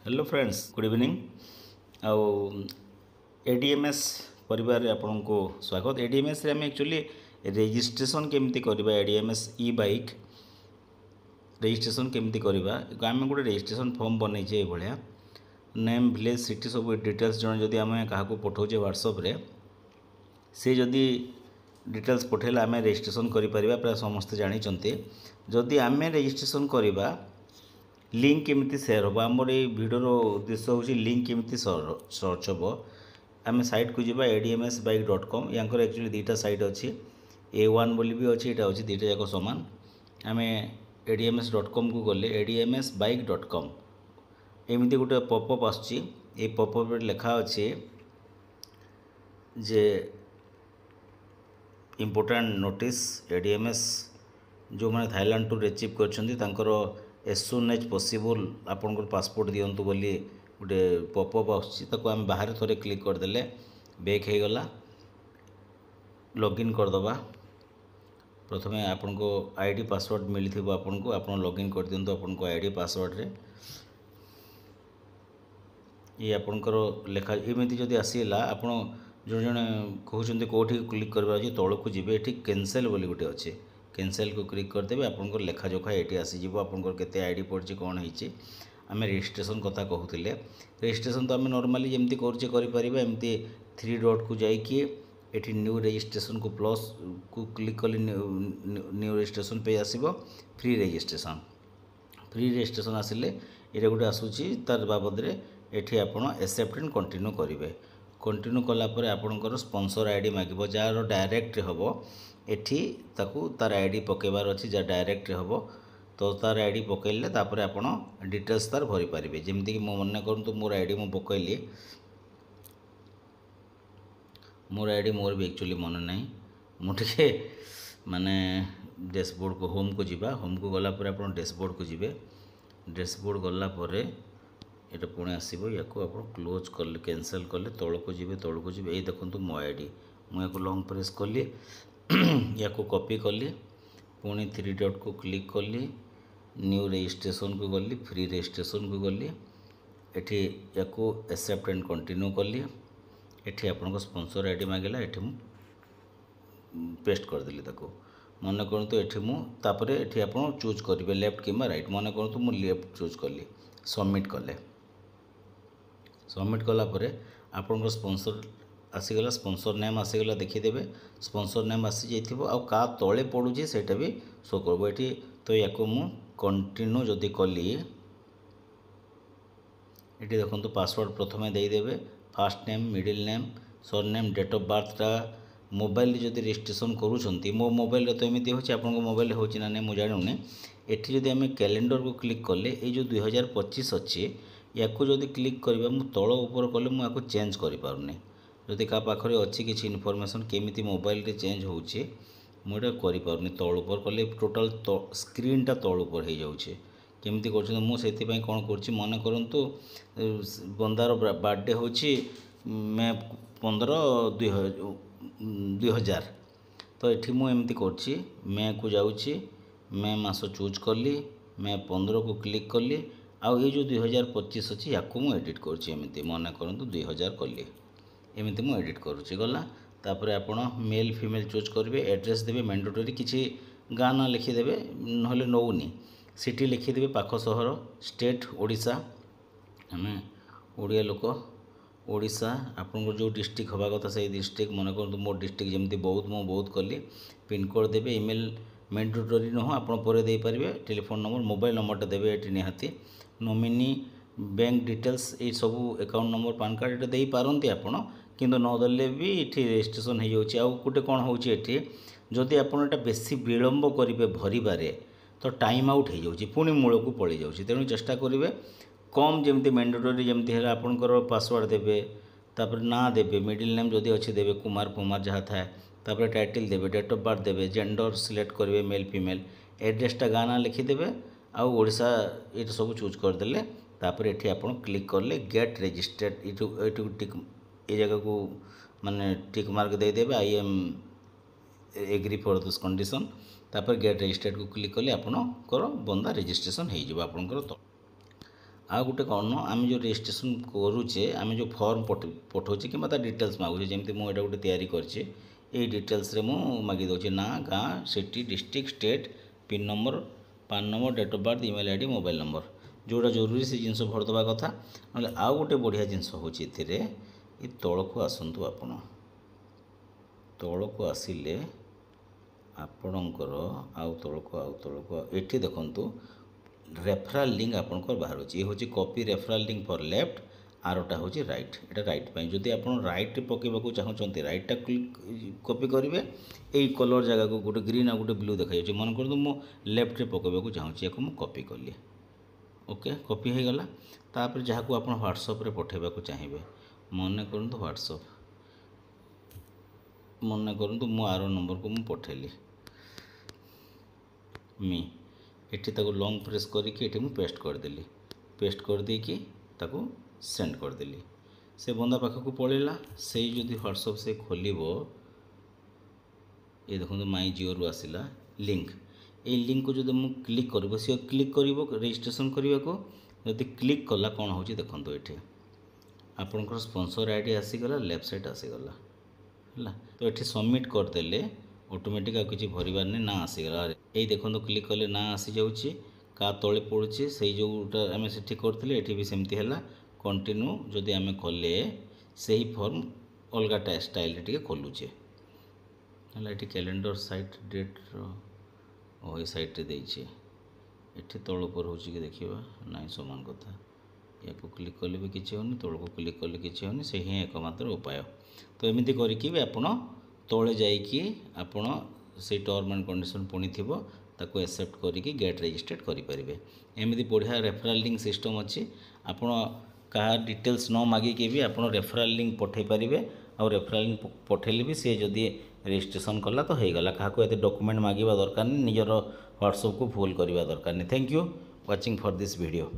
Hello friends good evening आउ एडीएमएस परिवार आपन को स्वागत। एडीएमएस रे हम एक्चुअली रजिस्ट्रेशन केमती करबा एडीएमएस ई बाइक रजिस्ट्रेशन केमती करबा आम गोटे रजिस्ट्रेशन फॉर्म बनै छे भलिया नेम विलेज सिटी सब डिटेल्स जण जदि आम क्या पठाऊे व्हाट्सएप रे से जदि डिटेल्स पठेला आम रजिस्ट्रेशन करि परिबा प्राय समस्त जानिचंती। जदि आम रजिस्ट्रेशन करबा लिंक केमिति सेयर हम आमर ये भिडर उद्देश्य हूँ लिंक केमिति सर्च हम आम साइट को जावा admsbike.com यहाँ एक्चुअली दुईटा साइट अच्छी A1 बोली भी अच्छी यहाँ अच्छी दुईटा जाक सामान आम adms.com को गले admsbike.com एमती गोटे पपअप आसुची ये पपअप लेखा अच्छे जे इम्पोर्टाट नोटिस एडीएमएस जो मैंने थाईलैंड टू रिसीव कर एज सुन एज पॉसिबल आपन पासपोर्ट दिंतु बोली गोटे पपअप आसको आम बाहर थे क्लिक करदे बैक हो गला लॉगिन करदबा। प्रथम आपन को आईडी पासवर्ड मिली थी आपन को आप लॉगिन कर दिंतु आपन को आईडी पासवर्ड रे ये आपनकर लेखा एमती जदि आसला आपन जो जने कहते कौटी क्लिक करवा तौक को जी कैंसल बोली गोटे अच्छे कैंसल को क्लिक करदेवे आपंकर लेखा जोखा ये आसीज आपंकर केते आईडी पड़ी कौन होती आम रजिस्ट्रेशन कथा कहते रजिस्ट्रेशन तो आम नॉर्मली जमी करें एमती 3 डॉट को जाइए ये न्यू रजिस्ट्रेशन को प्लस को क्लिक कले न्यू रजिस्ट्रेशन पे आसो फ्री रजिस्ट्रेशन आसिले ये गोटे आसूची तार बाबद ये आपड़ एक्सेप्ट एंड कंटिन्यू करेंगे कंटिन्यू कलापर आपणकर स्पॉन्सर आईडी मागिब जार डायरेक्ट हम एठी ताकू तार आईडी पकेबार अच्छी जहाँ डायरेक्ट हम तो तार आईडी पकड़े तापर आपण डिटेल्स तार भरी पारे जमीक मन करूँ मोर आईडी मु पकईली मोर आईडी मोर भी एक्चुअली मन ना मुझे माने डैशबोर्ड को होम को जीवा होम को गलापर आप डैशबोर्ड को जीवे डैशबोर्ड गलापर ये पुणी आसो या क्लोज कले कैंसल कले तौक को जी ये देखो मो आईडी मुझे लॉन्ग प्रेस कली या कॉपी कली पुणी 3 डॉट को क्लिक कली न्यू रजिस्ट्रेशन को गली फ्री रजिस्ट्रेशन को गली एठी या एक्सेप्ट एंड कंटिन्यू कली एठी आपन स्पॉन्सर आईडी मांगला एठी मु पेस्ट करदेली ताको मन करूँ तो एठी मु तापरे एठी आपन चूज करेंगे लेफ्ट कि राइट मन करूँ तो मु लेफ्ट चूज कली सबमिट कले सबमिट कलापर आपन स्पॉन्सर आसीगला स्पॉन्सर नेम आसीगला देखीदेवे स्पॉन्सर नेम आसी जाइथिबो आ का तळे पडुची सेटा भी शो करबो एठी तो याको मु कंटिन्यू जदि कली एठी देखंतु पासवर्ड प्रथमे देई देबे first name middle name surname date of बर्थटा मोबाइल जदि रजिस्ट्रेशन करूछंती मो मोबाइल तो एमिति होछि आपन मोबाइल होछि ना नै मु जानुने एठी जदि हमें कैलेंडर को क्लिक कले ए जो 2025 अछि याको जदि क्लिक करबा मु तळ ऊपर कले मु याको चेंज करि पारुनी जदि का पाखरे अच्छी किसी इनफॉरमेशन केमिति मोबाइल रे चेंज होउछे मुझे करि पारुनी तळ ऊपर कले टोटल स्क्रीन टा तळ ऊपर हो जाउछे केमिति करछन मु सेति पई कोन करछि मन करंतु बंदार बर्थडे होछि मे 15 2000 तो एठी मु एमति करछि मे को जाउछि मे मास चूज कली मे 15 को क्लिक कली आ ये जो 2025 अछि याको मु एडिट करछि एमति मन करंतु 2000 कली एमती मु एडिट करुच्ची गला तापर आपण मेल फीमेल चूज करेंगे एड्रेस देवे मैंडेटरी किसी गाँ ना लिखिदेवे ना नौनी सिटी लिखिदेवे पाख सहर स्टेट ओडिशा आम ओडिया लोक ओडिशा आपन जो डिस्ट्रिक्ट हवा कथा से डिस्ट्रिक्ट मन कर मो डिस्ट्रिक्ट जमी बहुत मु बहुत कली पिनकोड देवे इमेल मैंडेटरी नुह आप दे पारे टेलीफोन नंबर मोबाइल नंबरटा देवे ये निहाती नॉमिनी बैंक डिटेल्स ये सब अकाउंट नंबर पान कार्ड ये दे पारती आपड़ किंतु नदेले भी ये रजिस्ट्रेशन हो जाए गोटे कौन होती जदि आपड़ बेसी विलम्ब करेंगे भरबारे तो टाइम आउट हो जाए पुणी मूल को पड़ जाऊँगी तेणु चेष्टा करेंगे कम जमी मैंडेटरी जमी है आपंकर पासवर्ड देवे तापर ना देवे मिडिल नेम जदि अच्छी देवे कुमार फुमार जहाँ थाए तापर टाइटल देवे डेट ऑफ बर्थ देवे जेंडर सिलेक्ट करेंगे मेल फीमेल एड्रेसटा गाँ ना लिखिदेवे आउ ओडिशा ये सब चूज करदे तापर ये आप क्लिक कले गेट रजिस्टर्ड ये टिक ये जगह को माने टिक मार्क देदेवे I am agree for this condition तापर गेट रजिस्टर्ड को क्लिक कले आपणकर बंदा रजिस्ट्रेशन हो आपणकर तो आ गोटे कौन आम जो रजिस्ट्रेशन करुचे आम जो फॉर्म पठाऊे कि डिटेल्स मागुचे जमी मुझे गोटे तैयारी करछे ये डिटेल्स रे मु मागी दउचे ना गाँ city district state pin number PAN number date of birth email ID mobile number जोड़ा जरूरी से जिनस भरदवा कथा ना आउ गोटे बढ़िया जिनस हूँ ये तौक आसतु आपण तौक आसिले आपणकर आउ तौक ये देखु रेफराल लिंक आपंकर बाहर ये हूँ कॉपी रेफराल लिंक फॉर लेफ्ट आरटा हूँ राइट ये राइट पाई जदि आप राइट पकेबा चाहते राइटा कॉपी करेंगे यही कलर जगह को गोटे ग्रीन आ गोटे ब्लू देखा मन कर मुझे लेफ्ट रे पकेबा चाहूँगी या कॉपी कली ओके कॉपी हो गला तापर जहाँ को आप व्हाट्सएप रे पठेबा चाहिए मन करूँ व्हाट्सएप मन करूँ मो आर नंबर को मुझे पठेली मी एठी ताको लॉन्ग प्रेस करके एठी मु पेस्ट करदेली पेस्ट कर देकी ताको सेंड करदेली से बंदा पाखक पड़ेगा से जदि व्हाट्सएप से खोलिबो ये देखो माई जियो रु आसिला लिंक ये लिंक को जब मु क्लिक कर सी क्लिक कर रजिस्ट्रेशन करने को जब क्लिक कला कौन हो देखो ये आपंकर स्पॉन्सर आईडी आसीगला लेफ्ट साइड आसीगला है तो ये सबमिट करदेले ऑटोमेटिक किसी भरबार नहीं ना आसीगला यही देखो क्लिक कले ना आसी जाऊँगी का तले पड़ुची से जोटा आम से करते ये भी सेमती है कंटिन्यू जदि आम कले से ही फॉर्म अलग स्टाइल टे खोलुचे है ये कैलेंडर साइट डेट रो साइट देचे ये तल पर हो देखा ना समान कथा या क्लिक कले भी किसी होनी तौक क्लिक कले किसी होनी से ही एकमात्र उपाय तो एमती करके आपण तले जाइए आपण से टर्म एंड कंडीशन पुणी थी ताको एक्सेप्ट करिकी गेट रजिस्ट्रेट करेंगे एमती बढ़िया रेफराल लिंक सिस्टम अच्छी आपण क्या डिटेल्स न मागिकी भी आप रेफराल लिंक पठे पारे और रेफराल लिंक पठेले भी सी जदि रजिस्ट्रेशन कला तो हो गला क्या ये डॉक्यूमेंट मांगा दरकार नहीं निजर व्हाट्सएप को फुल करवा दरकार नहीं thank you watching for this video.